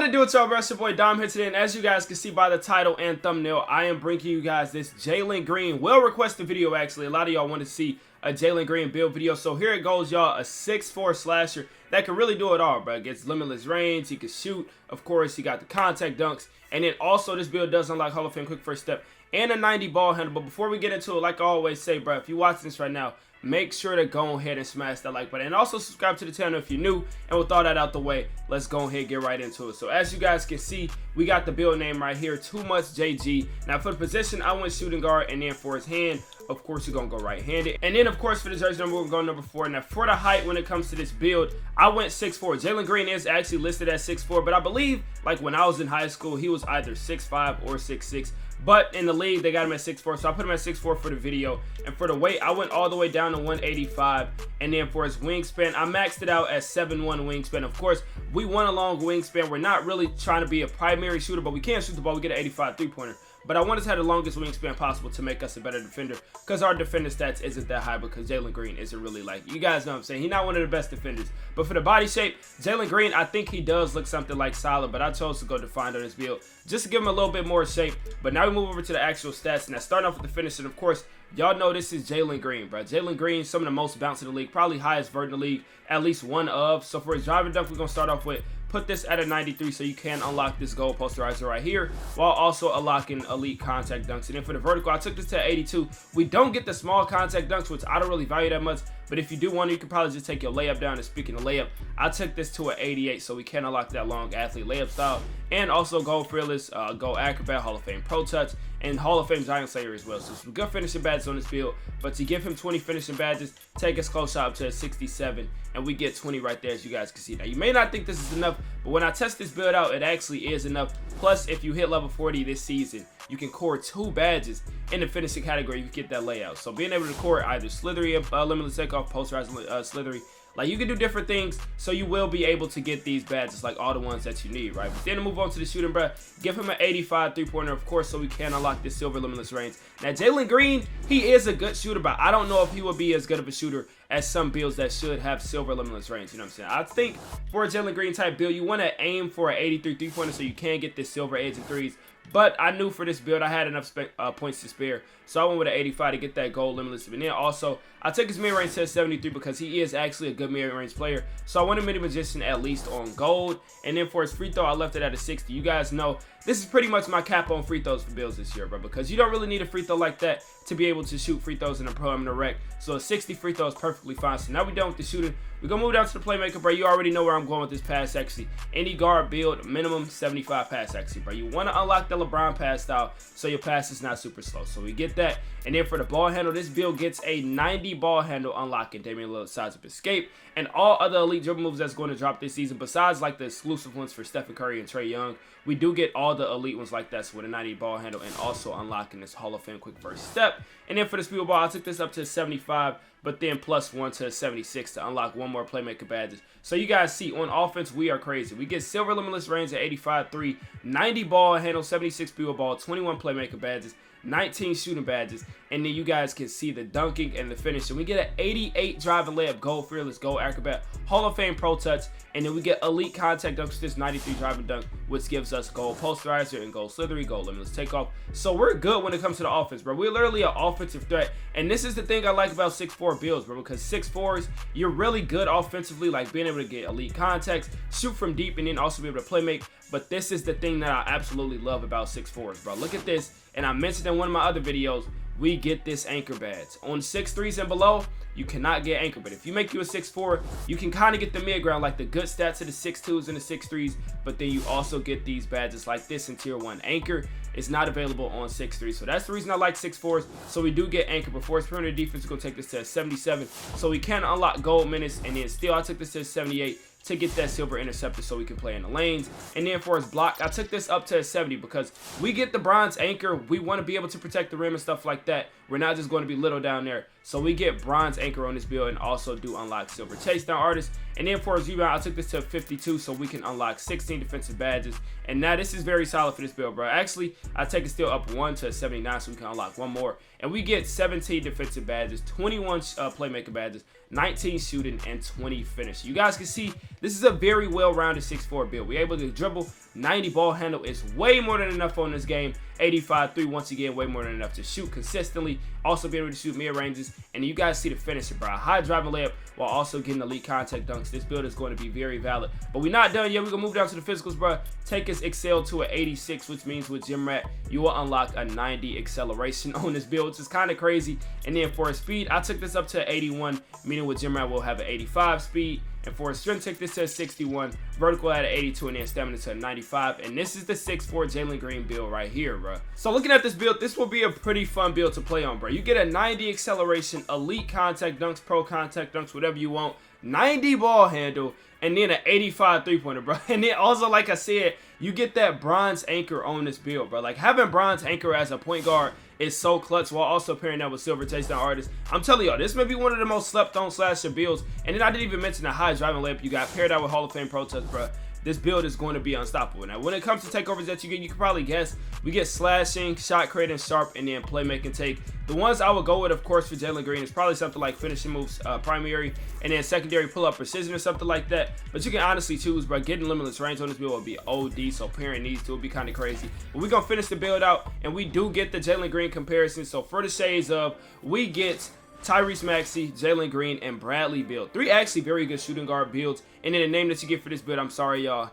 What it do, it's y'all, bro? It's your boy Dom here today, and as you guys can see by the title and thumbnail, I am bringing you guys this Jalen Green well-requested video. Actually, a lot of y'all want to see a Jalen Green build video, so here it goes, y'all. A 6'4" slasher that can really do it all, bro. Gets limitless range, he can shoot, of course, he got the contact dunks, and then also this build does unlock Hall of Fame quick first step and a 90 ball handle. But before we get into it, like I always say, bro, if you're watching this right now, make sure to go ahead and smash that like button, and also subscribe to the channel if you're new. And with all that out the way, let's go ahead and get right into it. So as you guys can see, we got the build name right here, Too Much JG. Now for the position, I went shooting guard, and then for his hand, of course, you're gonna go right-handed. And then of course for the jersey number, we're going number 4. Now for the height, when it comes to this build, I went 6'4". Jalen Green is actually listed as 6'4", but I believe like when I was in high school, he was either 6'5" or 6'6". But in the league, they got him at 6'4", so I put him at 6'4" for the video. And for the weight, I went all the way down to 185. And then for his wingspan, I maxed it out at 7'1" wingspan. Of course, we want a long wingspan. We're not really trying to be a primary shooter, but we can shoot the ball. We get an 85 three-pointer. But I wanted to have the longest wingspan possible to make us a better defender, because our defender stats isn't that high, because Jalen Green isn't really like, you guys know what I'm saying, he's not one of the best defenders. But for the body shape, Jalen Green, I think he does look something like solid, but I chose to go defined on this build just to give him a little bit more shape. But now we move over to the actual stats, and that's starting off with the finish. And of course, y'all know this is Jalen Green, bro. Jalen Green, some of the most bounce in the league, probably highest vert in the league, at least one of. So for his driving dunk, we're going to start off with, put this at a 93, so you can unlock this goal posterizer right here, while also unlocking elite contact dunks. And then for the vertical, I took this to 82. We don't get the small contact dunks, which I don't really value that much, but if you do want to, you can probably just take your layup down. And speaking of layup, I took this to an 88, so we can unlock that long athlete layup style, and also Gold Fearless, Gold Acrobat, Hall of Fame Pro Touch, and Hall of Fame Giant Slayer as well. So some good finishing badges on this build, but to give him 20 finishing badges, take his close shot up to a 67, and we get 20 right there, as you guys can see. Now you may not think this is enough, but when I test this build out, it actually is enough. Plus, if you hit level 40 this season, you can core 2 badges in the finishing category. You get that layout. So being able to core either Slithery, limitless takeoff, posterizer, Slithery, like you can do different things, so you will be able to get these badges, like all the ones that you need, right? But then to move on to the shooting, bro, give him an 85 three-pointer, of course, so we can unlock this silver limitless range. Now Jalen Green, he is a good shooter, but I don't know if he will be as good of a shooter as some builds that should have silver limitless range. You know what I'm saying? I think for a Jalen Green type build, you want to aim for an 83 three-pointer so you can get this silver edge and threes. But I knew for this build I had enough points to spare, so I went with an 85 to get that gold limitless. And then also, I took his mid-range to 73 because he is actually a good mid-range player. So I wanted Mini Magician at least on gold. And then for his free throw, I left it at a 60. You guys know this is pretty much my cap on free throws for builds this year, bro, because you don't really need a free throw like that to be able to shoot free throws in a pro and a rec. So a 60 free throw is perfectly fine. So now we're done with the shooting. We're going to move down to the playmaker, bro. You already know where I'm going with this pass accuracy. Any guard build, minimum 75 pass accuracy, bro. You want to unlock the LeBron pass style so your pass is not super slow. So we get that. And then for the ball handle, this build gets a 90 ball handle unlocking Damian Lillard's size up escape, and all other elite dribble moves that's going to drop this season, besides like the exclusive ones for Stephen Curry and Trae Young. We do get all the elite ones like that, so with a 90 ball handle, and also unlocking this Hall of Fame quick first step. And then for the speed ball, I took this up to 75, but then +1 to 76 to unlock one more playmaker badges. So you guys see, on offense, we are crazy. We get silver limitless range at 85 3, 90 ball handle, 76 speed ball, 21 playmaker badges, 19 shooting badges, and then you guys can see the dunking and the finishing. We get an 88 driving layup, Gold Fearless, Gold Acrobat, Hall of Fame Pro Touch, and then we get elite contact dunks with this 93 driving dunk, which gives us gold posterizer and gold slithery, gold limitless takeoff. So we're good when it comes to the offense, bro. We're literally an offensive threat, and this is the thing I like about 6'4" builds, bro, because 6'4s, you're really good offensively, like being able to get elite contacts, shoot from deep, and then also be able to play make. But this is the thing that I absolutely love about 6'4s, bro. Look at this, and I mentioned in one of my other videos, we get this anchor badge. On 6'3s and below, you cannot get anchor, but if you make you a 6'4", you can kind of get the mid-ground, like the good stats of the 6'2s and the 6'3s, but then you also get these badges like this in Tier 1. Anchor is not available on 6'3", so that's the reason I like 6'4s, so we do get anchor. Before his perimeter defense, we're going to take this to a 77, so we can unlock gold minutes, and then still I took this to a 78 to get that silver interceptor so we can play in the lanes. And then for his block, I took this up to a 70 because we get the bronze anchor. We want to be able to protect the rim and stuff like that we're not just going to be little down there. So we get bronze anchor on this build and also do unlock silver chase down artist. And then for his rebound, I took this to 52 so we can unlock 16 defensive badges. And now this is very solid for this build, bro. Actually, I take it still up 1 to 79 so we can unlock 1 more. And we get 17 defensive badges, 21 playmaker badges, 19 shooting, and 20 finish. You guys can see this is a very well-rounded 6'4" build. We're able to dribble, 90 ball handle is way more than enough on this game. 85 3 once again, way more than enough to shoot consistently. Also being able to shoot mid ranges, and you guys see the finisher, bro. High driving layup while also getting elite contact dunks. This build is going to be very valid. But we're not done yet. We're gonna move down to the physicals, bro. Take his ACCEL to an 86, which means with Gym Rat, you will unlock a 90 acceleration on this build, which is kind of crazy. And then for his speed, I took this up to 81, meaning with Gym Rat we'll have an 85 speed. And for his strength, take this to 61, vertical at an 82, and then stamina to a 95. And this is the 6'4" Jalen Green build right here, bro. So looking at this build, this will be a pretty fun build to play on, bro. You get a 90 acceleration, elite contact dunks, pro contact dunks, whatever you want, 90 ball handle, and then an 85 3-pointer, bro. And then also, like I said, you get that bronze anchor on this build, bro. Like having bronze anchor as a point guard is so clutch, while also pairing that with silver takedown artist. I'm telling y'all, this may be one of the most slept on slasher builds. And then I didn't even mention the high driving layup you got paired out with Hall of Fame Pro Touch, bro. This build is going to be unstoppable. Now, when it comes to takeovers that you get, you can probably guess. We get slashing, shot creating, sharp, and then playmaking take. The ones I would go with, of course, for Jalen Green is probably something like finishing moves, primary, and then secondary pull-up precision or something like that. But you can honestly choose, bro. Getting limitless range on this build would be OD, so pairing these two would be kind of crazy. But we're going to finish the build out, and we do get the Jalen Green comparison. So for the shades of, we get Tyrese Maxey, Jalen Green, and Bradley build. 3 actually very good shooting guard builds. And then the name that you get for this build, I'm sorry, y'all.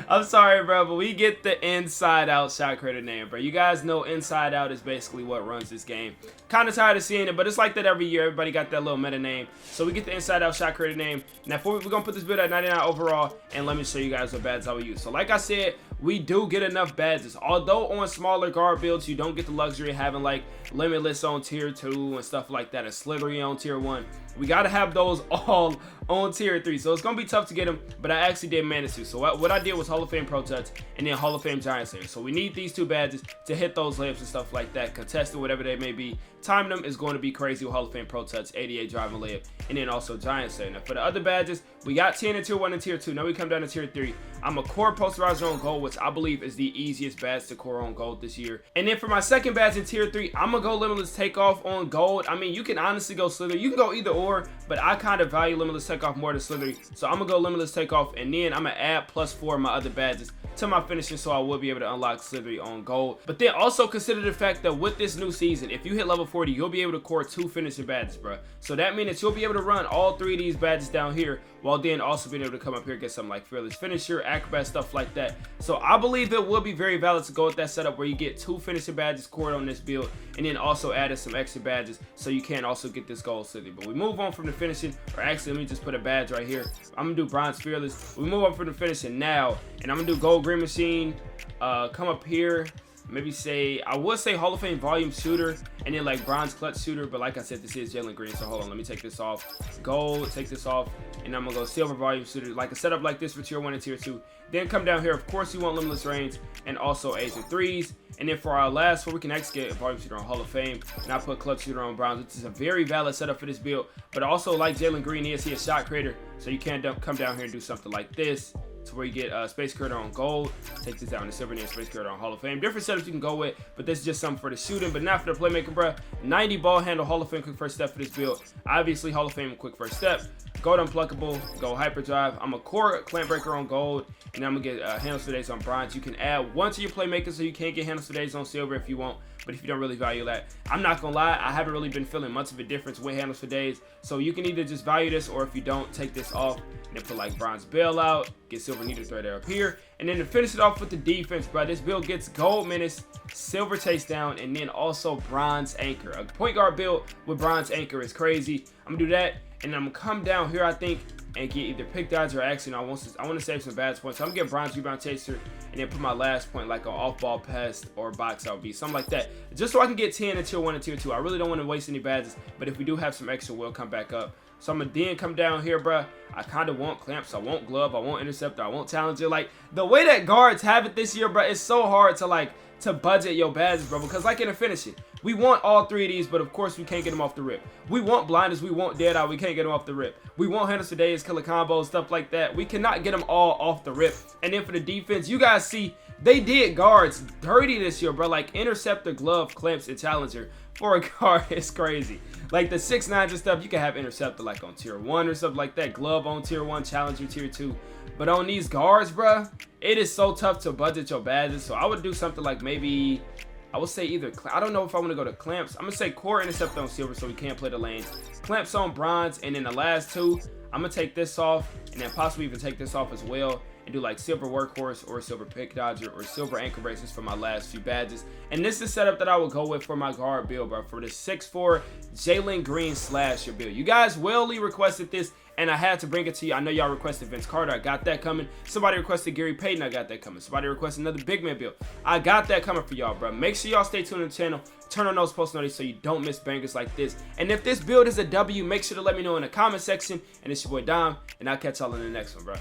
I'm sorry, bro, but we get the Inside Out shot creator name, bro. You guys know Inside Out is basically what runs this game. Kind of tired of seeing it, but it's like that every year. Everybody got that little meta name. So we get the Inside Out shot creator name. Now, we're going to put this build at 99 overall, and let me show you guys what badges I will use. So like I said, we do get enough badges. Although on smaller guard builds, you don't get the luxury of having like Limitless on tier 2 and stuff like that, and Slithery on tier 1. We got to have those all on tier 3. So it's going to be tough to get them, but I actually did manage to. So what I did was Hall of Fame Pro Touch and then Hall of Fame Giant Slayer. So we need these 2 badges to hit those layups and stuff like that. Contested, whatever they may be. Timing them is going to be crazy with Hall of Fame Pro Touch, 88 driving layup, and then also Giant Slayer. Now for the other badges, we got 10 in tier 1 and tier 2. Now we come down to tier 3. I'm a core posterizer on gold, which I believe is the easiest badge to core on gold this year. And then for my second badge in tier 3, I'm gonna go Limitless Takeoff on gold. I mean, you can honestly go Slithery. You can go either or, but I kind of value Limitless Takeoff more than Slithery. So I'm gonna go Limitless Takeoff, and then I'm gonna add +4 of my other badges to my finishing, so I will be able to unlock Slithery on gold. But then also consider the fact that with this new season, if you hit level 40, you'll be able to core 2 finishing badges, bro. So that means that you'll be able to run all 3 of these badges down here, while then also being able to come up here and get something like Fearless Finisher, Acrobat, stuff like that. So I believe it will be very valid to go with that setup where you get 2 finishing badges cored on this build, and then also added some extra badges so you can also get this gold Slithery. But we move on from the finishing, or actually let me just put a badge right here. I'm gonna do Bronze Fearless. We move on from the finishing now, and I'm gonna do Gold Green Machine. Come up here, maybe say, I would say Hall of Fame Volume Shooter, and then like Bronze Clutch Shooter, but like I said, this is Jalen Green, so hold on, let me take this off. Gold, take this off, and I'm gonna go Silver Volume Shooter, like a setup like this for tier 1 and tier 2. Then come down here, of course you want Limitless Range, and also 8s and 3s. And then for our last one, we can actually get a Volume Shooter on Hall of Fame, and I put Clutch Shooter on Bronze, which is a very valid setup for this build. But also, like Jalen Green is, he a shot creator, so you can come down here and do something like this, to where you get Space Creator on gold, take this down to silver, and then Space Creator on Hall of Fame. Different setups you can go with, but this is just something for the shooting, but not for the playmaking, bro. 90 ball handle, Hall of Fame quick first step for this build. Obviously, Hall of Fame quick first step. Gold Unpluckable, go Hyperdrive. I'm a core Clamp Breaker on gold, and I'm gonna get handles for days on bronze. You can add 1 to your playmaker, so you can get handles for days on silver if you want, but if you don't really value that, I'm not gonna lie, I haven't really been feeling much of a difference with handles for days. So you can either just value this, or if you don't, take this off and then put like Bronze Bailout, get Silver Needle Threader up here, and then to finish it off with the defense, bro, this build gets Gold Menace, Silver Takedown, and then also Bronze Anchor. A point guard build with Bronze Anchor is crazy. I'm gonna do that, and I'm gonna come down here, I think, and get either Pick Dodge or actually, no, I want to save some bad points. So I'm gonna get Bronze Rebound Chaser, and then put my last point like an off-ball pass or box out beat, something like that, just so I can get 10 in tier 1 and tier 2. I really don't want to waste any badges, but if we do have some extra, we'll come back up. So I'm gonna then come down here, bro. I kind of want clamps, I want glove, I want interceptor, I want challenger. Like, the way that guards have it this year, bro, it's so hard to budget your badges, bro, because like in the finishing, we want all 3 of these, but of course we can't get them off the rip. We want blinders, we want dead eye, we can't get them off the rip. We want handles for days, killer combos, stuff like that. We cannot get them all off the rip. And then for the defense, you guys see they did guards dirty this year, bro. Like interceptor, glove, clamps, and challenger for a guard. It's crazy. Like the 6'9" and stuff, you can have interceptor like on tier 1 or something like that. Glove on tier 1, challenger tier 2. But on these guards, bro, it is so tough to budget your badges. So I would do something like maybe, I would say either, I don't know if I want to go to clamps. I'm going to say core interceptor on silver so we can't play the lanes. Clamps on bronze, and then the last 2, I'm going to take this off, and then possibly even take this off as well, and do like silver workhorse or silver pick dodger or silver ankle braces for my last few badges. And this is the setup that I would go with for my guard build, bro, for the 6'4" Jalen Green slasher build. You guys willingly requested this, and I had to bring it to you. I know y'all requested Vince Carter, I got that coming. Somebody requested Gary Payton, I got that coming. Somebody requested another big man build, I got that coming for y'all, bro. Make sure y'all stay tuned to the channel, turn on those post notifications so you don't miss bangers like this. And if this build is a W, make sure to let me know in the comment section. And it's your boy Dom, and I'll catch y'all in the next one, bro.